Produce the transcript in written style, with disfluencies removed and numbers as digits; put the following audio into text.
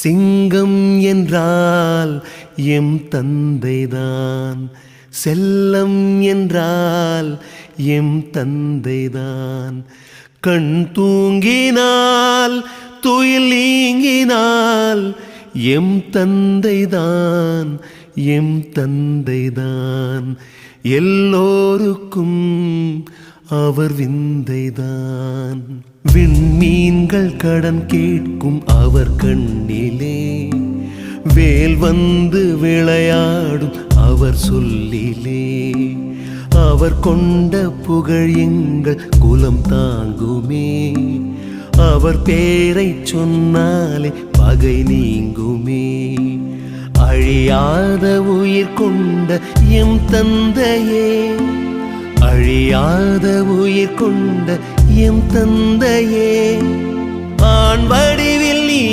சிங்கம் என்றால் எம் தந்தைதான், செல்லம் என்றால் எம் தந்தைதான். கண் தூங்கினால் துயில் நீங்கினால் எம் தந்தைதான், எம் தந்தைதான். எல்லோருக்கும் அவர் விந்தைதான். விண்மீன்கள் கடன் கேட்கும் அவர் கண்ணிலே, வேல் வந்து விளையாடும் அவர் சொல்லிலே. அவர் கொண்ட புகழ் எங்கள் குலம் தாங்குமே, அவர் பேரை சொன்னாலே பகை நீங்குமே. அழியாத உயிர் கொண்ட எம் தந்தையே, அழியாத உயிர் கொண்ட எம் தந்தையே. ஆண் வடிவில் நீ